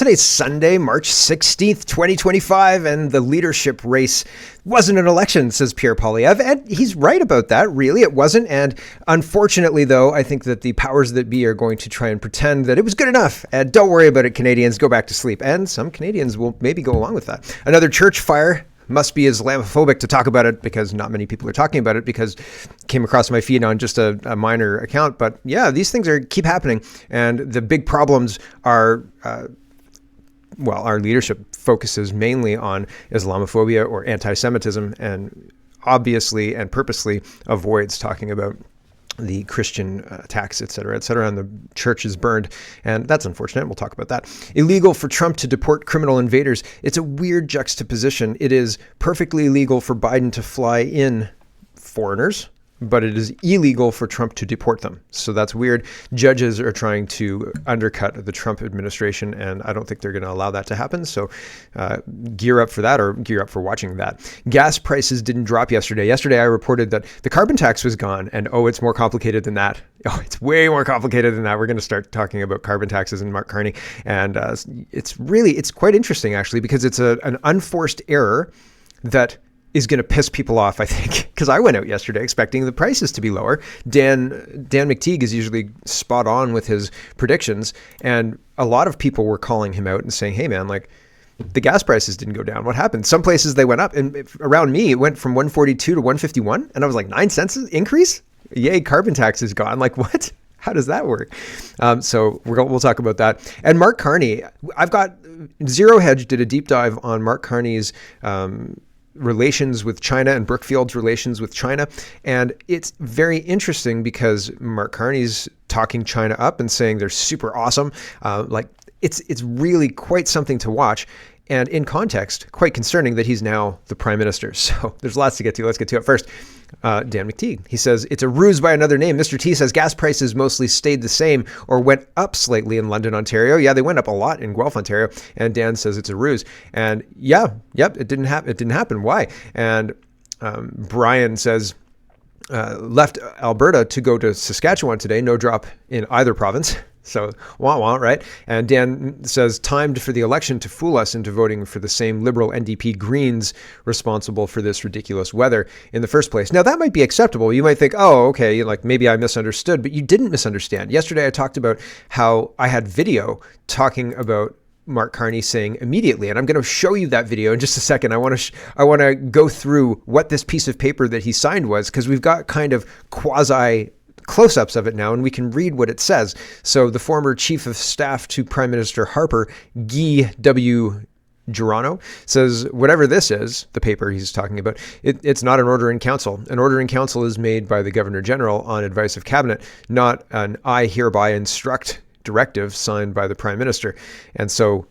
Today's Sunday, March 16th, 2025, and the leadership race wasn't an election, says Pierre Poilievre, and he's right about that. Really, it wasn't. And unfortunately, though, I think that the powers that be are going to try and pretend that it was good enough. And don't worry about it, Canadians, go back to sleep. And some Canadians will maybe go along with that. Another church fire. Must be islamaphobic to talk about it because not many people are talking about it because it came across my feed on just a minor account. But yeah, these things keep happening. And the big problems are, our leadership focuses mainly on Islamophobia or anti-Semitism and obviously and purposely avoids talking about the Christian attacks, et cetera, and the church is burned. And that's unfortunate. We'll talk about that. Illegal for Trump to deport criminal invaders. It's a weird juxtaposition. It is perfectly legal for Biden to fly in foreigners, but it is illegal for Trump to deport them. So that's weird. Judges are trying to undercut the Trump administration, and I don't think they're going to allow that to happen. So gear up for that, or gear up for watching that. Gas prices didn't drop yesterday. Yesterday, I reported that the carbon tax was gone, and it's more complicated than that. It's way more complicated than that. We're going to start talking about carbon taxes and Mark Carney. And it's quite interesting, actually, because it's an unforced error that is going to piss people off, I think, because I went out yesterday expecting the prices to be lower. Dan McTeague is usually spot on with his predictions, and a lot of people were calling him out and saying, hey man, like the gas prices didn't go down. What happened? Some places they went up, and around me, it went from 142 to 151, and I was like, 9 cents increase? Yay, carbon tax is gone. Like, what? How does that work? So we'll talk about that. And Mark Carney, I've got Zero Hedge did a deep dive on Mark Carney's relations with China and Brookfield's relations with China. And it's very interesting because Mark Carney's talking China up and saying they're super awesome. It's really quite something to watch. And in context, quite concerning that he's now the prime minister. So there's lots to get to. Let's get to it first. Dan McTeague, he says, it's a ruse by another name. Mr. T says gas prices mostly stayed the same or went up slightly in London, Ontario. Yeah, they went up a lot in Guelph, Ontario. And Dan says it's a ruse. And it didn't happen. It didn't happen. Why? And Brian says, left Alberta to go to Saskatchewan today. No drop in either province. So, right? And Dan says, timed for the election to fool us into voting for the same Liberal NDP Greens responsible for this ridiculous weather in the first place. Now, that might be acceptable. You might think, oh, okay, like maybe I misunderstood, but you didn't misunderstand. Yesterday, I talked about how I had video talking about Mark Carney saying immediately, and I'm going to show you that video in just a second. I want to go through what this piece of paper that he signed was, because we've got kind of quasi close-ups of it now, and we can read what it says. So the former chief of staff to Prime Minister Harper, Guy W. Girano, says whatever this is, the paper he's talking about, it's not an order in council. An order in council is made by the Governor General on advice of Cabinet, not an I hereby instruct directive signed by the Prime Minister. And so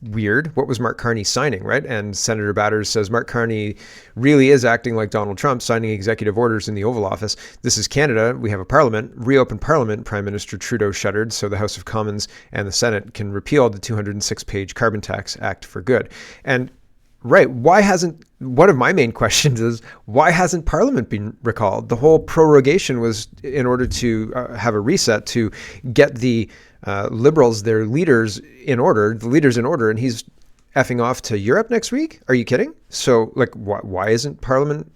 weird. What was Mark Carney signing, right? And Senator Batters says Mark Carney really is acting like Donald Trump, signing executive orders in the Oval Office. This is Canada. We have a parliament. Reopen parliament, Prime Minister Trudeau shuddered, so the House of Commons and the Senate can repeal the 206-page Carbon Tax Act for good. And right, one of my main questions is, why hasn't Parliament been recalled? The whole prorogation was in order to have a reset to get the Liberals, their leaders in order, and he's effing off to Europe next week? Are you kidding? So, like, why isn't Parliament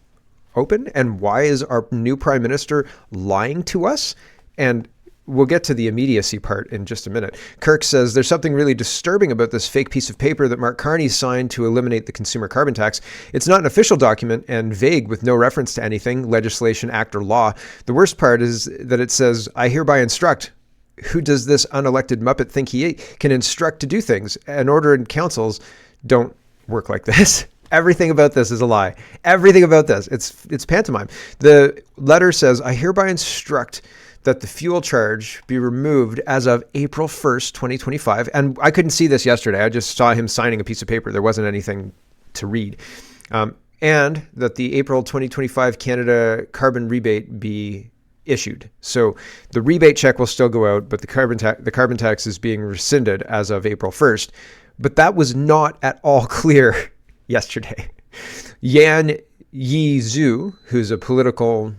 open? And why is our new Prime Minister lying to us? And we'll get to the immediacy part in just a minute. Kirk says there's something really disturbing about this fake piece of paper that Mark Carney signed to eliminate the consumer carbon tax. It's not an official document and vague with no reference to anything, legislation, act, or law. The worst part is that it says, I hereby instruct. Who does this unelected Muppet think he can instruct to do things? An order in councils don't work like this. Everything about this is a lie. Everything about this. It's pantomime. The letter says, I hereby instruct that the fuel charge be removed as of April 1st, 2025. And I couldn't see this yesterday. I just saw him signing a piece of paper. There wasn't anything to read. And that the April 2025 Canada carbon rebate be issued. So the rebate check will still go out, but the carbon tax is being rescinded as of April 1st. But that was not at all clear yesterday. Yan Yi Zhu, who's a political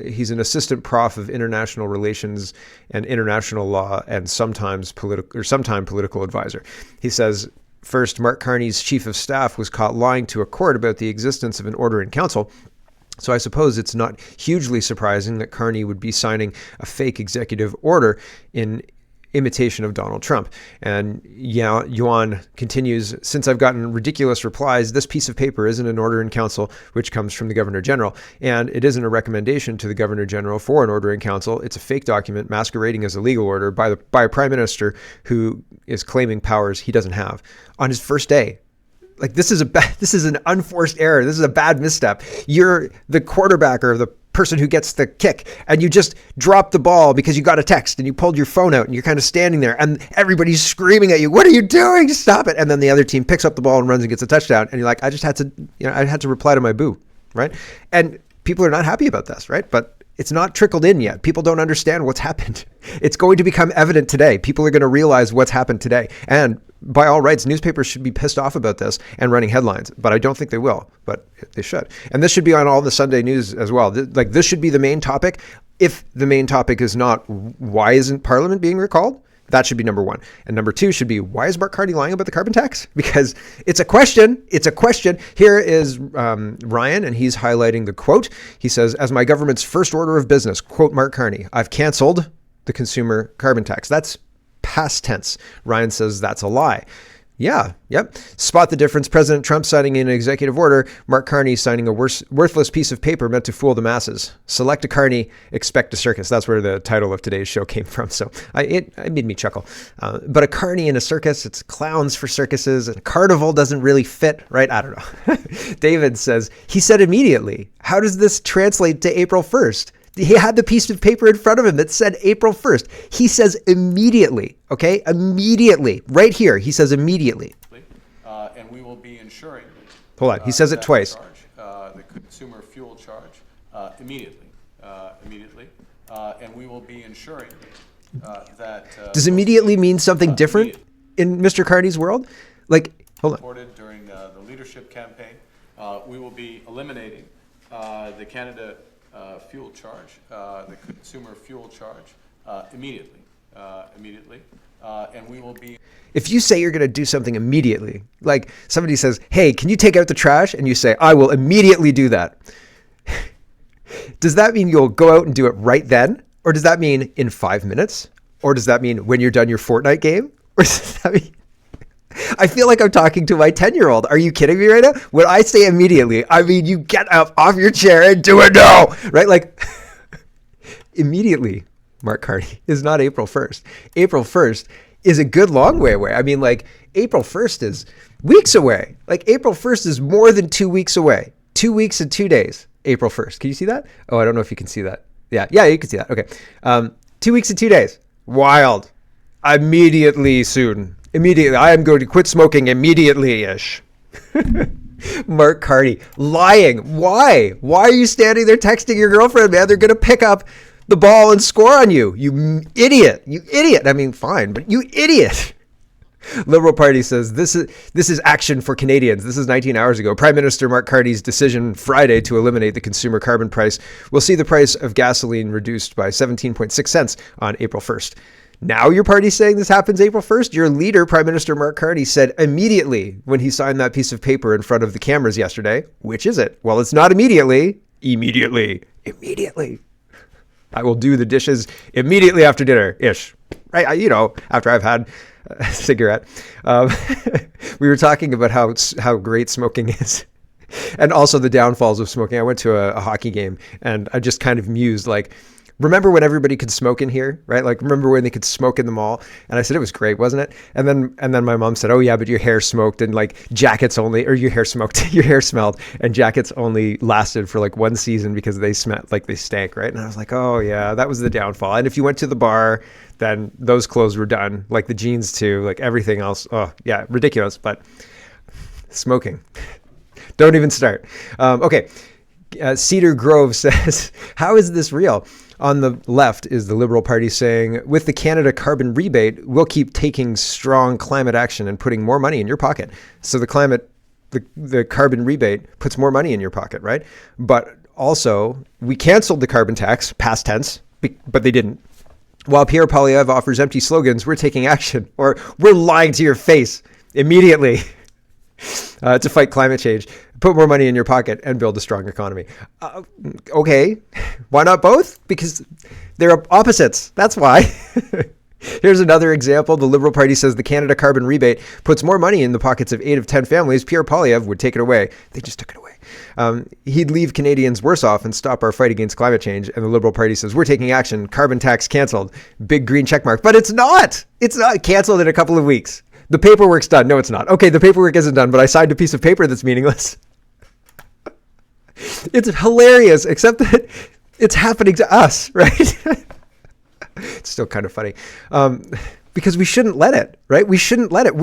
He's an assistant prof of international relations and international law and sometime political advisor. He says, first, Mark Carney's chief of staff was caught lying to a court about the existence of an order in council. So I suppose it's not hugely surprising that Carney would be signing a fake executive order in imitation of Donald Trump. And Yuan continues, since I've gotten ridiculous replies, this piece of paper isn't an order in council, which comes from the Governor General. And it isn't a recommendation to the Governor General for an order in council. It's a fake document masquerading as a legal order by a prime minister who is claiming powers he doesn't have on his first day. Like, this is an unforced error. This is a bad misstep. You're the quarterback or the person who gets the kick, and you just dropped the ball because you got a text and you pulled your phone out and you're kind of standing there and everybody's screaming at you, what are you doing? Stop it. And then the other team picks up the ball and runs and gets a touchdown. And you're like, I had to reply to my boo. Right. And people are not happy about this. Right. But it's not trickled in yet. People don't understand what's happened. It's going to become evident today. People are going to realize what's happened today. And by all rights, newspapers should be pissed off about this and running headlines, but I don't think they will, but they should. And this should be on all the Sunday news as well. Like, this should be the main topic. If the main topic is not, why isn't Parliament being recalled? That should be number one. And number two should be, why is Mark Carney lying about the carbon tax? Because it's a question. It's a question. Here is Ryan, and he's highlighting the quote. He says, as my government's first order of business, quote Mark Carney, I've canceled the consumer carbon tax. That's past tense. Ryan says that's a lie. Yeah, yep. Spot the difference. President Trump signing an executive order. Mark Carney signing a worthless piece of paper meant to fool the masses. Select a Carney, expect a circus. That's where the title of today's show came from. So it made me chuckle. But a Carney and a circus, it's clowns for circuses. And carnival doesn't really fit, right? I don't know. David says, he said immediately. How does this translate to April 1st? He had the piece of paper in front of him that said April 1st. He says immediately, okay? Immediately. Right here, he says immediately. And we will be ensuring... Hold on, he says it twice. The consumer fuel charge immediately. And we will be ensuring that... Does immediately mean something different in Mr. Carney's world? Like, hold on. Reported during the leadership campaign, we will be eliminating the Canada... fuel charge, the consumer fuel charge, immediately, and we will be... If you say you're going to do something immediately, like somebody says, hey, can you take out the trash? And you say, I will immediately do that. Does that mean you'll go out and do it right then? Or does that mean in 5 minutes? Or does that mean when you're done your Fortnite game? Or does that mean... I feel like I'm talking to my 10-year-old. Are you kidding me right now? When I say immediately, I mean you get up off your chair and do it now, right? Like, immediately, Mark Carney, is not April 1st. April 1st is a good long way away. I mean, like, April 1st is weeks away. Like, April 1st is more than 2 weeks away. 2 weeks and 2 days, April 1st. Can you see that? Oh, I don't know if you can see that. Yeah, you can see that. Okay. 2 weeks and 2 days. Wild. Immediately soon. Immediately. I am going to quit smoking immediately-ish. Mark Carney lying. Why? Why are you standing there texting your girlfriend, man? They're going to pick up the ball and score on you. You idiot. You idiot. I mean, fine, but you idiot. Liberal Party says this is action for Canadians. This is 19 hours ago. Prime Minister Mark Carney's decision Friday to eliminate the consumer carbon price will see the price of gasoline reduced by 17.6 cents on April 1st. Now your party's saying this happens April 1st? Your leader, Prime Minister Mark Carney, said immediately when he signed that piece of paper in front of the cameras yesterday. Which is it? Well, it's not immediately. Immediately. I will do the dishes immediately after dinner-ish. Right? After I've had a cigarette. We were talking about how great smoking is. And also the downfalls of smoking. I went to a hockey game and I just kind of mused, like, remember when everybody could smoke in here, right? Like, remember when they could smoke in the mall? And I said, it was great, wasn't it? And then my mom said, oh yeah, but your hair smoked and like your hair smelled and jackets only lasted for like one season because they smelled like they stank, right? And I was like, oh yeah, that was the downfall. And if you went to the bar, then those clothes were done, like the jeans too, like everything else. Oh yeah, ridiculous. But smoking, don't even start. Okay. Cedar Grove says, how is this real? On the left is the Liberal Party saying, with the Canada carbon rebate, we'll keep taking strong climate action and putting more money in your pocket. So the carbon rebate puts more money in your pocket, right? But Also, we canceled the carbon tax, past tense, but they didn't. While Pierre Poilievre offers empty slogans, we're taking action, or we're lying to your face immediately to fight climate change, put more money in your pocket, and build a strong economy. Okay, why not both? Because they're opposites. That's why. Here's another example. The Liberal Party says the Canada carbon rebate puts more money in the pockets of 8 of 10 families. Pierre Poilievre would take it away. They just took it away. He'd leave Canadians worse off and stop our fight against climate change. And the Liberal Party says, we're taking action. Carbon tax canceled. Big green check mark. But it's not. It's not canceled in a couple of weeks. The paperwork's done. No, it's not. Okay, the paperwork isn't done, but I signed a piece of paper that's meaningless. It's hilarious, except that it's happening to us, right? It's still kind of funny. Because we shouldn't let it, right? We shouldn't let it.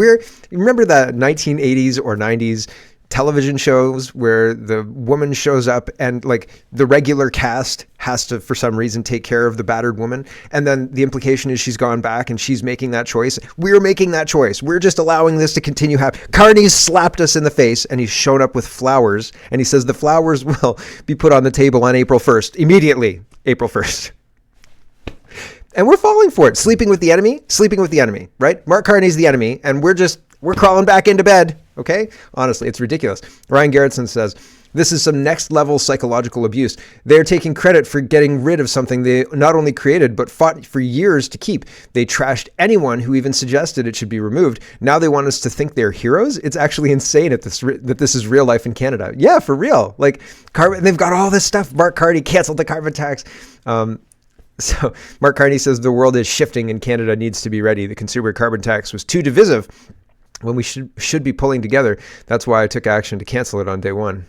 Remember the 1980s or 90s television shows where the woman shows up and like the regular cast has to, for some reason, take care of the battered woman. And then the implication is she's gone back and she's making that choice. We're making that choice. We're just allowing this to continue happening. Carney's slapped us in the face and he's shown up with flowers. And he says the flowers will be put on the table on April 1st, immediately, April 1st. And we're falling for it. Sleeping with the enemy, right? Mark Carney's the enemy, and we're crawling back into bed, okay? Honestly, it's ridiculous. Ryan Garrettson says, this is some next level psychological abuse. They're taking credit for getting rid of something they not only created, but fought for years to keep. They trashed anyone who even suggested it should be removed. Now they want us to think they're heroes? It's actually insane that this is real life in Canada. Yeah, for real. Like, they've got all this stuff. Mark Carney canceled the carbon tax. So Mark Carney says the world is shifting and Canada needs to be ready. The consumer carbon tax was too divisive when we should be pulling together. That's why I took action to cancel it on day one.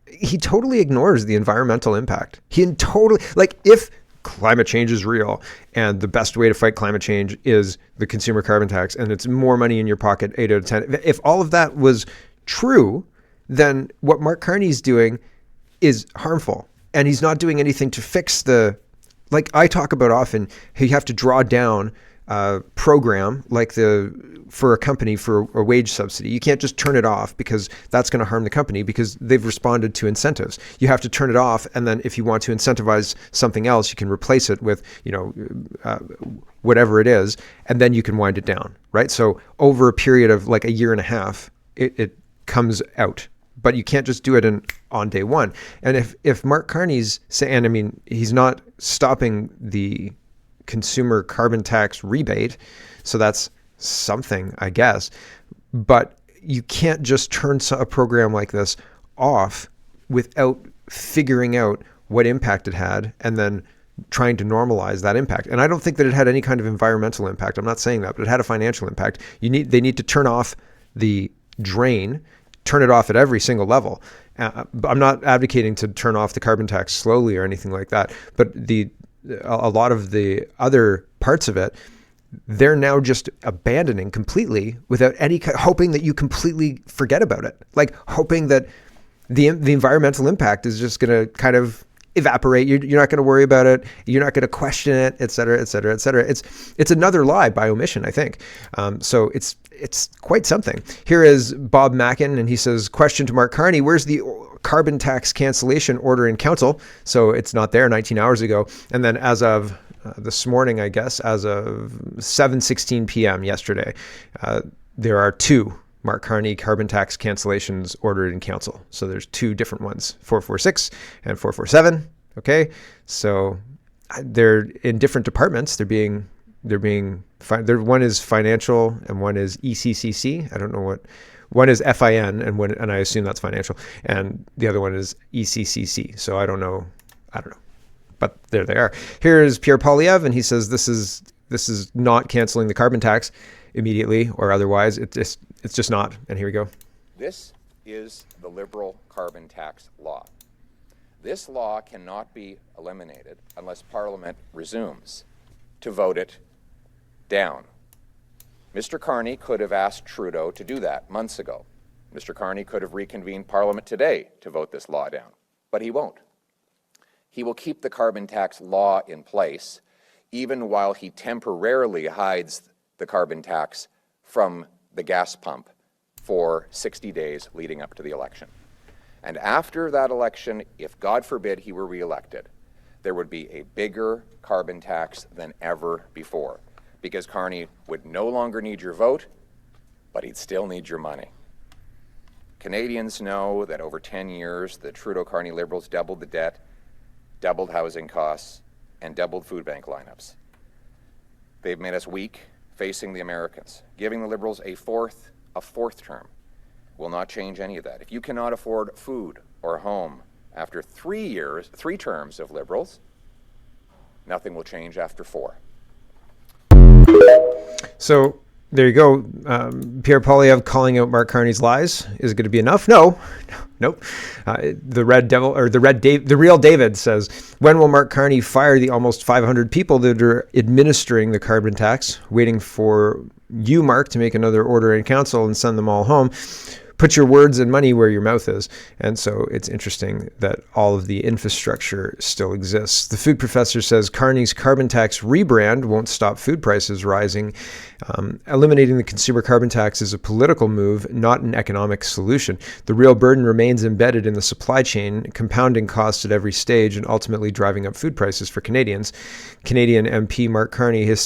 He totally ignores the environmental impact. If climate change is real and the best way to fight climate change is the consumer carbon tax and it's more money in your pocket, 8 out of 10. If all of that was true, then what Mark Carney's doing is harmful. And he's not doing anything to fix like I talk about often, you have to draw down a program like for a company for a wage subsidy. You can't just turn it off because that's going to harm the company because they've responded to incentives. You have to turn it off, and then if you want to incentivize something else, you can replace it with whatever it is, and then you can wind it down, right? So over a period of like a year and a half, it comes out. But you can't just do it on day one. And if Mark Carney's saying, he's not stopping the consumer carbon tax rebate, so that's something, I guess. But you can't just turn a program like this off without figuring out what impact it had and then trying to normalize that impact. And I don't think that it had any kind of environmental impact. I'm not saying that, but it had a financial impact. They need to turn off the drain, turn it off at every single level. I'm not advocating to turn off the carbon tax slowly or anything like that, but a lot of the other parts of it, they're now just abandoning completely without hoping that you completely forget about it. Like hoping that the environmental impact is just going to kind of evaporate. You're not going to worry about it. You're not going to question it, et cetera, et cetera, et cetera. It's another lie by omission, I think. So it's quite something. Here is Bob Mackin, and he says, question to Mark Carney, where's the carbon tax cancellation order in council? So it's not there 19 hours ago. And then as of this morning, I guess, as of 7:16 p.m. yesterday, there are 2 Mark Carney carbon tax cancellations ordered in council. So there's 2 different ones, 446 and 447. Okay. So they're in different departments. One is financial and one is ECCC. I don't know what. One is FIN and I assume that's financial, and the other one is ECCC. So I don't know, but there they are. Here is Pierre Poilievre, and he says this is not canceling the carbon tax immediately or otherwise. It's just not. And here we go. This is the Liberal carbon tax law. This law cannot be eliminated unless Parliament resumes to vote it down. Mr. Carney could have asked Trudeau to do that months ago. Mr. Carney could have reconvened Parliament today to vote this law down, but he won't. He will keep the carbon tax law in place even while he temporarily hides the carbon tax from the gas pump for 60 days leading up to the election. And after that election, if God forbid he were reelected, there would be a bigger carbon tax than ever before, because Carney would no longer need your vote, but he'd still need your money. Canadians know that over 10 years, the Trudeau-Carney Liberals doubled the debt, doubled housing costs, and doubled food bank lineups. They've made us weak facing the Americans. Giving the Liberals a fourth term will not change any of that. If you cannot afford food or a home after 3 terms of Liberals, nothing will change after 4. So there you go. Pierre Poilievre calling out Mark Carney's lies. Is it going to be enough? No. Nope. The real David says, when will Mark Carney fire the almost 500 people that are administering the carbon tax, waiting for you, Mark, to make another order in council and send them all home? Put your words and money where your mouth is. And so it's interesting that all of the infrastructure still exists. The food professor says Carney's carbon tax rebrand won't stop food prices rising. Eliminating the consumer carbon tax is a political move, not an economic solution. The real burden remains embedded in the supply chain, compounding costs at every stage and ultimately driving up food prices for Canadians. Canadian MP Mark Carney has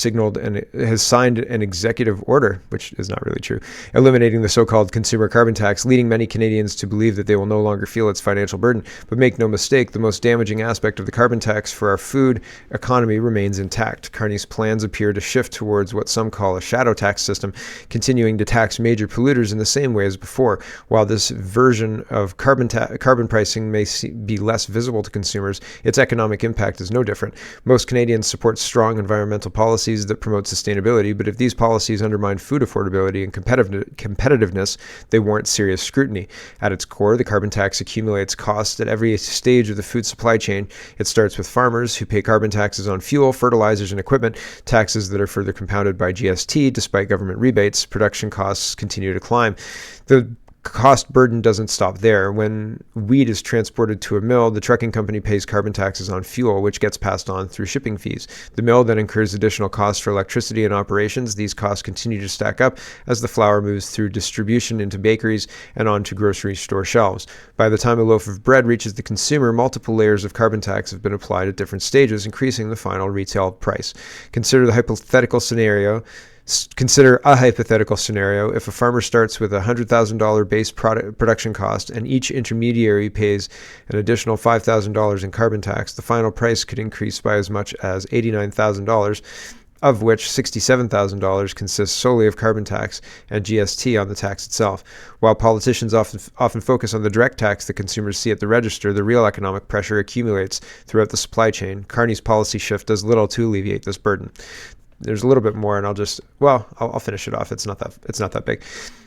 signed an executive order, which is not really true, eliminating the so-called consumer carbon tax, leading many Canadians to believe that they will no longer feel its financial burden. But make no mistake, the most damaging aspect of the carbon tax for our food economy remains intact. Carney's plans appear to shift towards what some call a shadow tax system, continuing to tax major polluters in the same way as before. While this version of carbon pricing may be less visible to consumers, its economic impact is no different. Most Canadians support strong environmental policies that promote sustainability, but if these policies undermine food affordability and competitiveness, they warrant serious scrutiny. At its core, the carbon tax accumulates costs at every stage of the food supply chain. It starts with farmers who pay carbon taxes on fuel, fertilizers, and equipment, taxes that are further compounded by GST. Despite government rebates, production costs continue to climb. The cost burden doesn't stop there. When wheat is transported to a mill, the trucking company pays carbon taxes on fuel, which gets passed on through shipping fees. The mill then incurs additional costs for electricity and operations. These costs continue to stack up as the flour moves through distribution into bakeries and onto grocery store shelves. By the time a loaf of bread reaches the consumer, multiple layers of carbon tax have been applied at different stages, increasing the final retail price. Consider a hypothetical scenario. If a farmer starts with a $100,000 base production cost and each intermediary pays an additional $5,000 in carbon tax, the final price could increase by as much as $89,000, of which $67,000 consists solely of carbon tax and GST on the tax itself. While politicians often focus on the direct tax that consumers see at the register, the real economic pressure accumulates throughout the supply chain. Carney's policy shift does little to alleviate this burden. There's a little bit more, and I'll finish it off. It's not that big.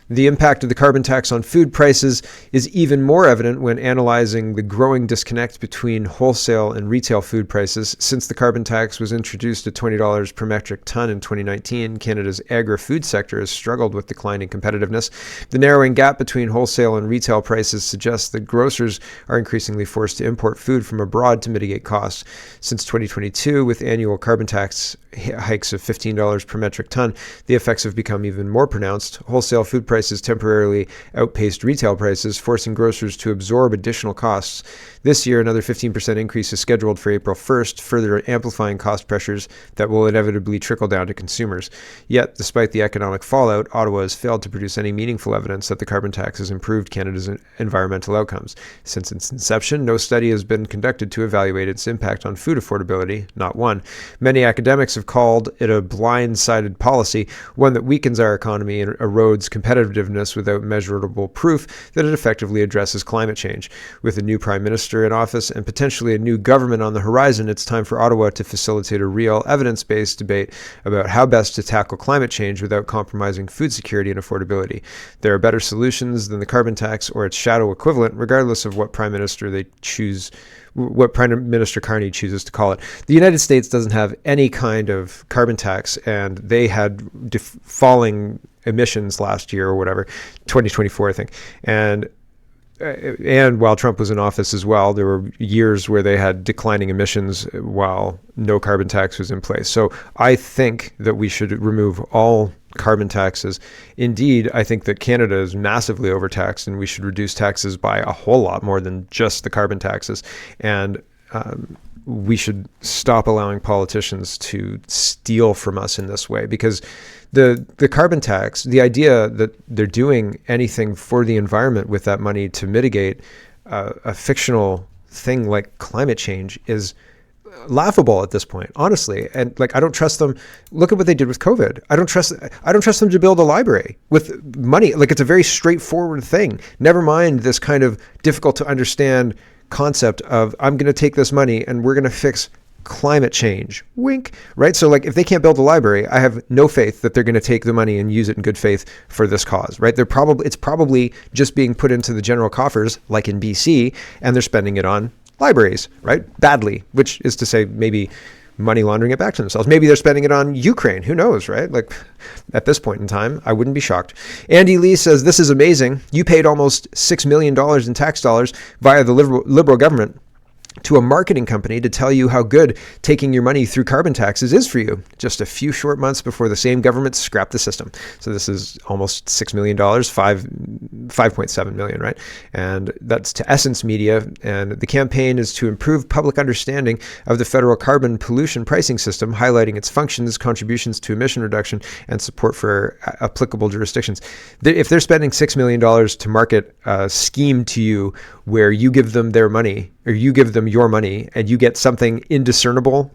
The impact of the carbon tax on food prices is even more evident when analyzing the growing disconnect between wholesale and retail food prices. Since the carbon tax was introduced at $20 per metric ton in 2019, Canada's agri-food sector has struggled with declining competitiveness. The narrowing gap between wholesale and retail prices suggests that grocers are increasingly forced to import food from abroad to mitigate costs. Since 2022, with annual carbon tax hikes of $15 per metric ton, the effects have become even more pronounced. Wholesale food prices temporarily outpaced retail prices, forcing grocers to absorb additional costs. This year, another 15% increase is scheduled for April 1st, further amplifying cost pressures that will inevitably trickle down to consumers. Yet, despite the economic fallout, Ottawa has failed to produce any meaningful evidence that the carbon tax has improved Canada's environmental outcomes. Since its inception, no study has been conducted to evaluate its impact on food affordability, not one. Many academics have called it a blind-sided policy, one that weakens our economy and erodes competitiveness without measurable proof that it effectively addresses climate change. With a new Prime Minister in office and potentially a new government on the horizon, it's time for Ottawa to facilitate a real evidence-based debate about how best to tackle climate change without compromising food security and affordability. There are better solutions than the carbon tax or its shadow equivalent, regardless of what Prime Minister Carney chooses to call it. The United States doesn't have any kind of carbon tax, and they had falling emissions last year or whatever, 2024, I think. And while Trump was in office as well, there were years where they had declining emissions while no carbon tax was in place. So I think that we should remove all carbon taxes. Indeed, I think that Canada is massively overtaxed, and we should reduce taxes by a whole lot more than just the carbon taxes. And we should stop allowing politicians to steal from us in this way, because the carbon tax, the idea that they're doing anything for the environment with that money to mitigate a fictional thing like climate change is laughable at this point, honestly. And like, I don't trust them. Look at what they did with COVID. I don't trust them to build a library with money. Like, it's a very straightforward thing. Never mind this kind of difficult to understand concept of, I'm going to take this money and we're going to fix climate change. Wink, right? So like, if they can't build a library, I have no faith that they're going to take the money and use it in good faith for this cause, right? It's probably just being put into the general coffers, like in BC, and they're spending it on libraries, right? Badly, which is to say maybe money laundering it back to themselves. Maybe they're spending it on Ukraine. Who knows, right? Like, at this point in time, I wouldn't be shocked. Andy Lee says, this is amazing. You paid almost $6 million in tax dollars via the liberal government to a marketing company to tell you how good taking your money through carbon taxes is for you, just a few short months before the same government scrapped the system. So this is almost $6 million, 5.7 million, right? And that's to Essence Media. And the campaign is to improve public understanding of the federal carbon pollution pricing system, highlighting its functions, contributions to emission reduction, and support for applicable jurisdictions. If they're spending $6 million to market a scheme to you where you give them their money, or you give them your money, and you get something indiscernible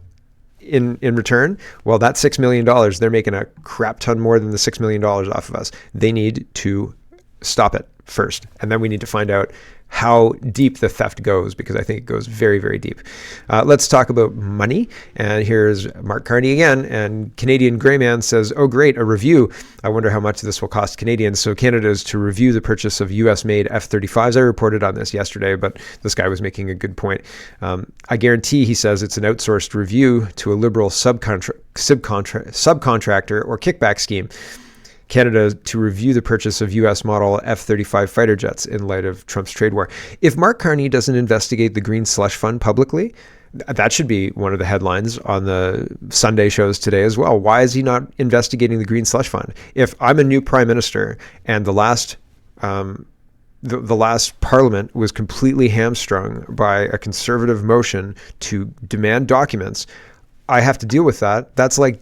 in return, well, that $6 million, they're making a crap ton more than the $6 million off of us. They need to stop it first. And then we need to find out how deep the theft goes, because I think it goes very, very deep. Let's talk about money. And here's Mark Carney again. And Canadian Greyman says, oh, great, a review. I wonder how much this will cost Canadians. So Canada is to review the purchase of US-made F-35s. I reported on this yesterday, but this guy was making a good point. I guarantee, he says, it's an outsourced review to a liberal subcontractor or kickback scheme. Canada to review the purchase of U.S. model F-35 fighter jets in light of Trump's trade war. If Mark Carney doesn't investigate the Green Slush Fund publicly, that should be one of the headlines on the Sunday shows today as well. Why is he not investigating the Green Slush Fund? If I'm a new prime minister and the last parliament was completely hamstrung by a conservative motion to demand documents, I have to deal with that. That's like,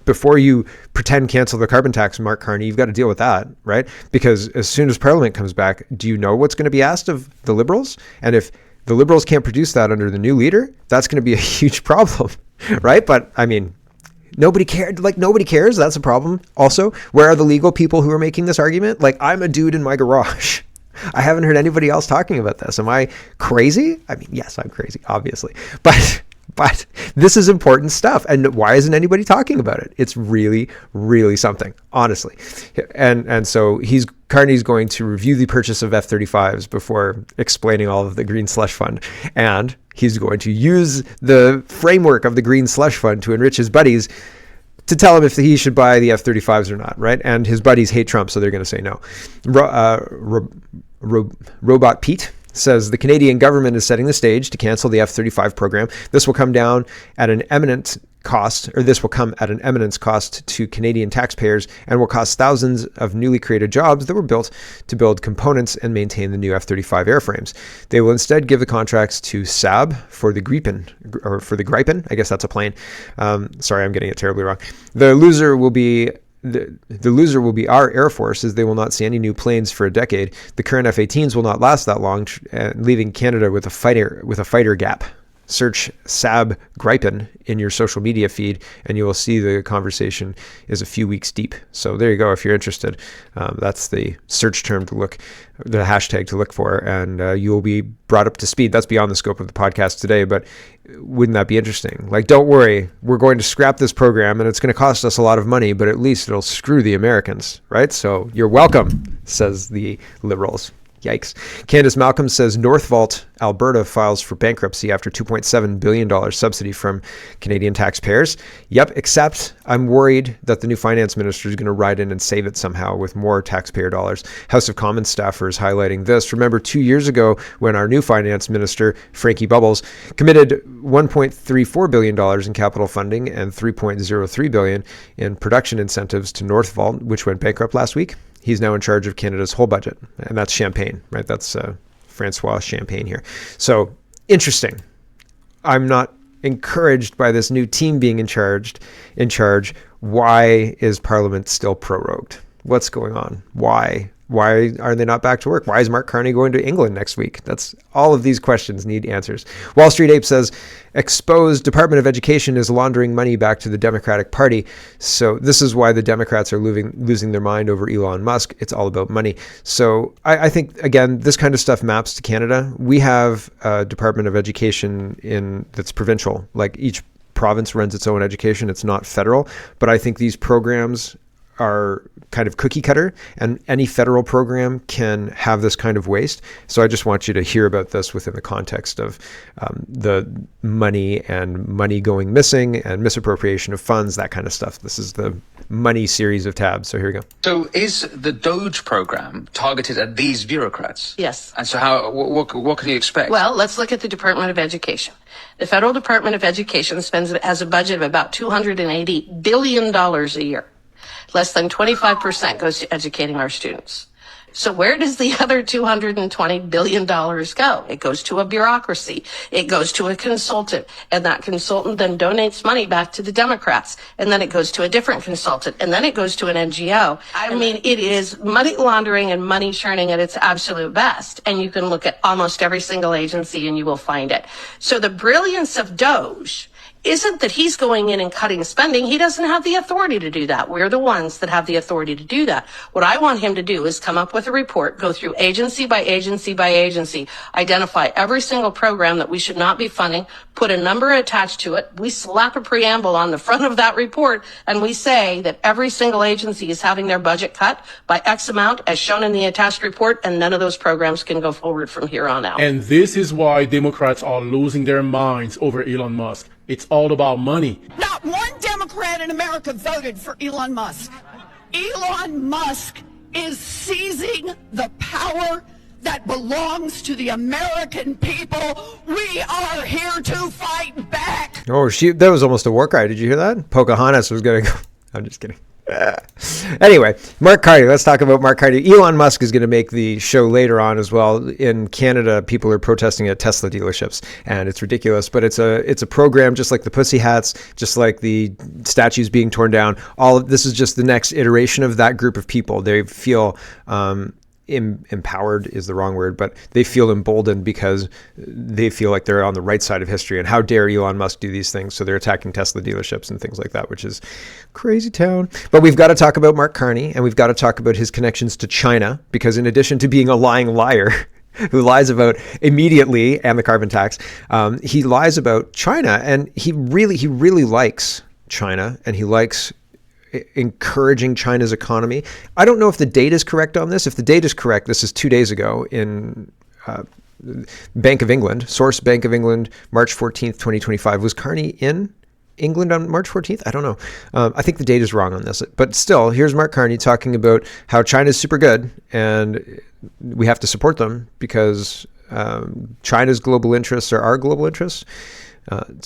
before you pretend cancel the carbon tax, Mark Carney, you've got to deal with that, right? Because as soon as Parliament comes back, do you know what's going to be asked of the Liberals? And if the Liberals can't produce that under the new leader, that's going to be a huge problem, right? But I mean, nobody cared. Like, nobody cares. That's a problem. Also, where are the legal people who are making this argument? Like, I'm a dude in my garage. I haven't heard anybody else talking about this. Am I crazy? I mean, yes, I'm crazy, obviously. But this is important stuff. And why isn't anybody talking about it? It's really, really something, honestly. And so Carney's going to review the purchase of F-35s before explaining all of the Green Slush Fund. And he's going to use the framework of the Green Slush Fund to enrich his buddies, to tell him if he should buy the F-35s or not, right? And his buddies hate Trump, so they're going to say no. Robot Pete says the Canadian government is setting the stage to cancel the F-35 program. This will come at an eminent cost to Canadian taxpayers and will cost thousands of newly created jobs that were built to build components and maintain the new F-35 airframes. They will instead give the contracts to Saab for the Gripen. I guess that's a plane. Sorry, I'm getting it terribly wrong. The loser will be our Air Force, as they will not see any new planes for a decade. The current F-18s will not last that long, leaving Canada with a fighter gap. Search Saab Gripen in your social media feed, and you will see the conversation is a few weeks deep. So there you go. If you're interested, that's the search term to look, the hashtag to look for, and you will be brought up to speed. That's beyond the scope of the podcast today, but wouldn't that be interesting? Like, don't worry, we're going to scrap this program, and it's going to cost us a lot of money, but at least it'll screw the Americans, right? So you're welcome, says the Liberals. Yikes. Candace Malcolm says Northvolt, Alberta files for bankruptcy after $2.7 billion subsidy from Canadian taxpayers. Yep, except I'm worried that the new finance minister is going to ride in and save it somehow with more taxpayer dollars. House of Commons staffers highlighting this. Remember 2 years ago when our new finance minister, Frankie Bubbles, committed $1.34 billion in capital funding and $3.03 billion in production incentives to Northvolt, which went bankrupt last week. He's now in charge of Canada's whole budget, and that's Champagne, right? That's Francois Champagne here. So interesting. I'm not encouraged by this new team being in charge. Why is Parliament still prorogued? What's going on? Why? Why are they not back to work? Why is Mark Carney going to England next week? That's all of these questions need answers. Wall Street Ape says, exposed Department of Education is laundering money back to the Democratic Party. So this is why the Democrats are losing their mind over Elon Musk. It's all about money. So I think, again, this kind of stuff maps to Canada. We have a Department of Education that's provincial. Like each province runs its own education. It's not federal. But I think these programs are kind of cookie cutter, and any federal program can have this kind of waste. So I just want you to hear about this within the context of the money and money going missing and misappropriation of funds, that kind of stuff. This is the money series of tabs. So here we go. So is the Doge program targeted at these bureaucrats? Yes. And so what can you expect? Well, let's look at the Department of Education. The federal Department of Education has a budget of about $280 billion a year. Less than 25% goes to educating our students. So where does the other $220 billion go? It goes to a bureaucracy. It goes to a consultant. And that consultant then donates money back to the Democrats. And then it goes to a different consultant. And then it goes to an NGO. I mean, it is money laundering and money churning at its absolute best. And you can look at almost every single agency and you will find it. So the brilliance of Doge isn't that he's going in and cutting spending. He doesn't have the authority to do that. We're the ones that have the authority to do that. What I want him to do is come up with a report, go through agency by agency by agency, identify every single program that we should not be funding, put a number attached to it. We slap a preamble on the front of that report, and we say that every single agency is having their budget cut by X amount as shown in the attached report, and none of those programs can go forward from here on out. And this is why Democrats are losing their minds over Elon Musk. It's all about money. Not one Democrat in America voted for Elon Musk. Elon Musk is seizing the power that belongs to the American people. We are here to fight back. Oh, that was almost a war cry. Did you hear that? Pocahontas was going to go. I'm just kidding. Anyway, Mark Carney. Let's talk about Mark Carney. Elon Musk is going to make the show later on as well. In Canada, people are protesting at Tesla dealerships, and it's ridiculous. But it's a program just like the Pussy Hats, just like the statues being torn down. All of this is just the next iteration of that group of people. They feel empowered is the wrong word, but they feel emboldened because they feel like they're on the right side of history. And how dare Elon Musk do these things? So they're attacking Tesla dealerships and things like that, which is crazy town. But we've got to talk about Mark Carney, and we've got to talk about his connections to China, because in addition to being a lying liar who lies about immediately and the carbon tax, he lies about China, and he really likes China, and he likes encouraging China's economy. I don't know if the date is correct on this. If the date is correct, this is 2 days ago in Bank of England, source Bank of England, March 14th, 2025. Was Carney in England on March 14th? I don't know. I think the date is wrong on this. But still, here's Mark Carney talking about how China's super good and we have to support them because China's global interests are our global interests.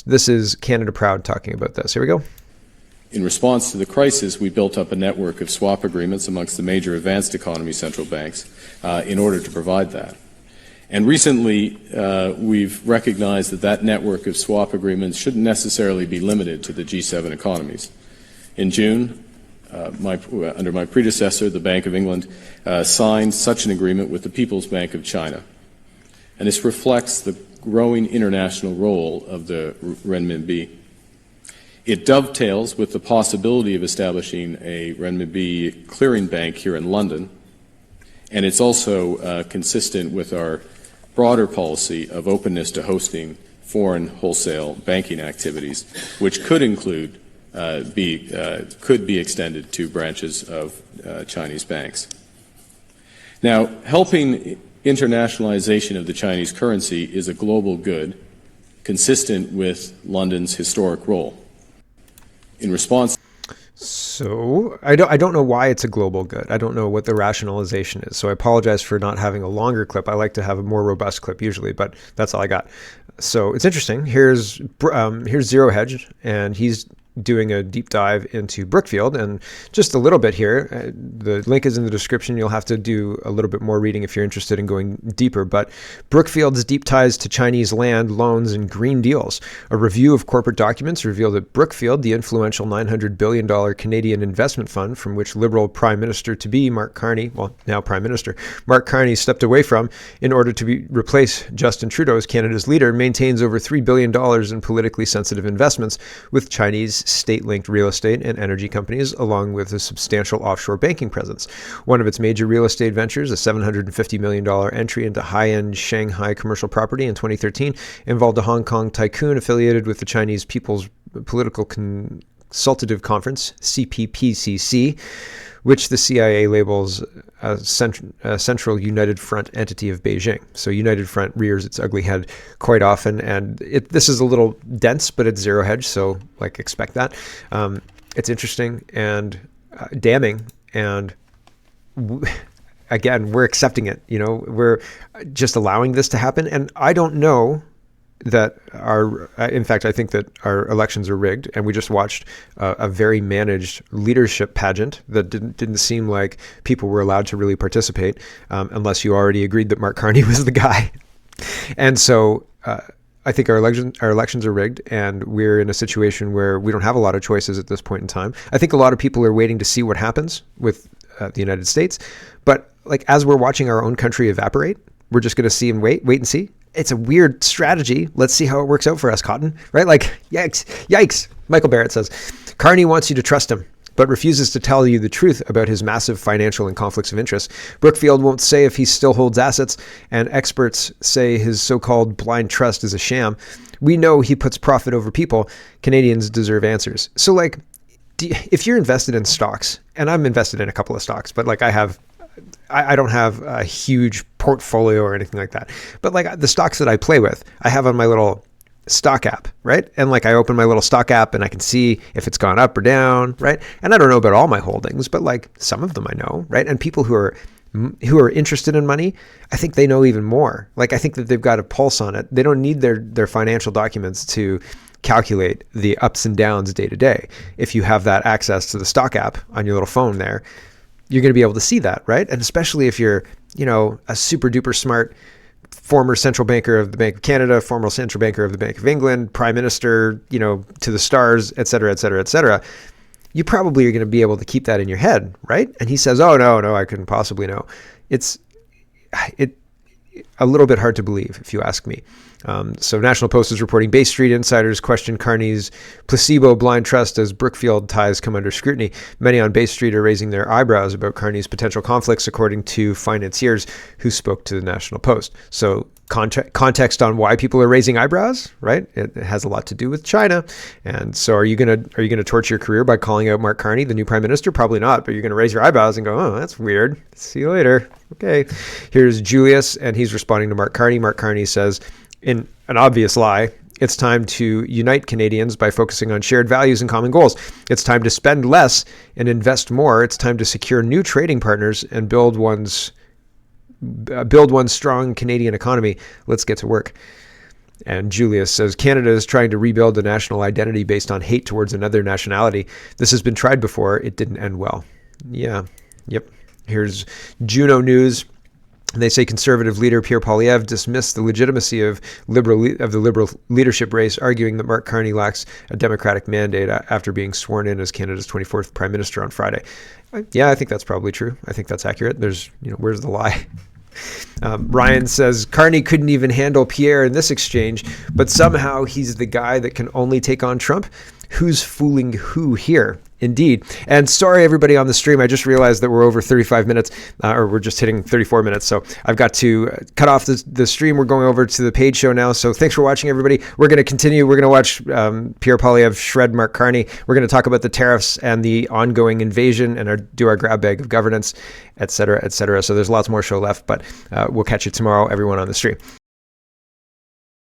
This is Canada Proud talking about this. Here we go. In response to the crisis, we built up a network of swap agreements amongst the major advanced economy central banks in order to provide that. And recently, we've recognized that network of swap agreements shouldn't necessarily be limited to the G7 economies. In June, under my predecessor, the Bank of England signed such an agreement with the People's Bank of China. And this reflects the growing international role of the renminbi. It dovetails with the possibility of establishing a renminbi clearing bank here in London, and it's also consistent with our broader policy of openness to hosting foreign wholesale banking activities, which could include could be extended to branches of Chinese banks. Now, helping internationalization of the Chinese currency is a global good, consistent with London's historic role. In response, so I don't know why it's a global good. I don't know what the rationalization is. So I apologize for not having a longer clip. I like to have a more robust clip usually, but that's all I got. So it's interesting. Here's Zero Hedge, and he's doing a deep dive into Brookfield, and just a little bit here. The link is in the description. You'll have to do a little bit more reading if you're interested in going deeper. But Brookfield's deep ties to Chinese land, loans, and green deals. A review of corporate documents revealed that Brookfield, the influential $900 billion Canadian investment fund from which Liberal Prime Minister-to-be Mark Carney, well, now Prime Minister, Mark Carney stepped away from in order to replace Justin Trudeau as Canada's leader, maintains over $3 billion in politically sensitive investments with Chinese state-linked real estate and energy companies, along with a substantial offshore banking presence. One of its major real estate ventures, a $750 million entry into high-end Shanghai commercial property in 2013, involved a Hong Kong tycoon affiliated with the Chinese People's Political Consultative Conference, CPPCC, which the CIA labels a central United Front entity of Beijing. So United Front rears its ugly head quite often, and this is a little dense, but it's Zero Hedge, so like expect that. It's interesting and damning, and again, we're accepting it. We're just allowing this to happen, and I don't know that in fact, I think that our elections are rigged, and we just watched a very managed leadership pageant that didn't seem like people were allowed to really participate, unless you already agreed that Mark Carney was the guy. And so I think our elections are rigged, and we're in a situation where we don't have a lot of choices at this point in time. I think a lot of people are waiting to see what happens with the United States, but like as we're watching our own country evaporate, we're just going to see and wait and see. It's a weird strategy. Let's see how it works out for us, Cotton, right? Like, yikes. Michael Barrett says, Carney wants you to trust him, but refuses to tell you the truth about his massive financial and conflicts of interest. Brookfield won't say if he still holds assets, and experts say his so-called blind trust is a sham. We know he puts profit over people. Canadians deserve answers. So, like, if you're invested in stocks, and I'm invested in a couple of stocks, but like I don't have a huge portfolio or anything like that. But like the stocks that I play with, I have on my little stock app, right? And like I open my little stock app and I can see if it's gone up or down, right? And I don't know about all my holdings, but like some of them I know, right? And people who are interested in money, I think they know even more. Like I think that they've got a pulse on it. They don't need their financial documents to calculate the ups and downs day to day. If you have that access to the stock app on your little phone there, you're going to be able to see that, right? And especially if you're, a super duper smart former central banker of the Bank of Canada, former central banker of the Bank of England, prime minister, to the stars, et cetera, et cetera, et cetera, you probably are going to be able to keep that in your head, right? And he says, oh, no, I couldn't possibly know. It's a little bit hard to believe, if you ask me. So National Post is reporting Bay Street insiders question Carney's placebo blind trust as Brookfield ties come under scrutiny. Many on Bay Street are raising their eyebrows about Carney's potential conflicts, according to financiers who spoke to the National Post. So context on why people are raising eyebrows, right? It has a lot to do with China. And so are you gonna torch your career by calling out Mark Carney, the new prime minister? Probably not, but you're gonna raise your eyebrows and go, oh, that's weird. See you later. Okay. Here's Julius, and he's responding to Mark Carney. Mark Carney says, in an obvious lie, it's time to unite Canadians by focusing on shared values and common goals. It's time to spend less and invest more. It's time to secure new trading partners and build one's strong Canadian economy. Let's get to work. And Julius says, Canada is trying to rebuild a national identity based on hate towards another nationality. This has been tried before. It didn't end well. Yeah. Yep. Here's Juno News. They say Conservative leader Pierre Poilievre dismissed the legitimacy of the Liberal leadership race, arguing that Mark Carney lacks a democratic mandate after being sworn in as Canada's 24th Prime Minister on Friday. Yeah, I think that's probably true. I think that's accurate. There's, where's the lie? Ryan says Carney couldn't even handle Pierre in this exchange, but somehow he's the guy that can only take on Trump. Who's fooling who here? Indeed. And sorry, everybody on the stream. I just realized that we're over 35 minutes, or we're just hitting 34 minutes. So I've got to cut off the stream. We're going over to the paid show now. So thanks for watching, everybody. We're going to continue. We're going to watch Pierre Poilievre shred Mark Carney. We're going to talk about the tariffs and the ongoing invasion and do our grab bag of governance, et cetera, et cetera. So there's lots more show left, but we'll catch you tomorrow, everyone on the stream.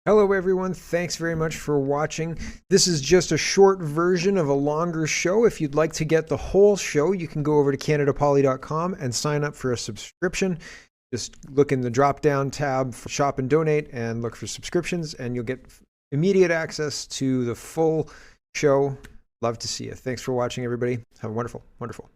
Hello, everyone. Thanks very much for watching. This is just a short version of a longer show. If you'd like to get the whole show, you can go over to CanadaPoly.com and sign up for a subscription. Just look in the drop-down tab for Shop and Donate and look for subscriptions, and you'll get immediate access to the full show. Love to see you. Thanks for watching, everybody. Have a wonderful, wonderful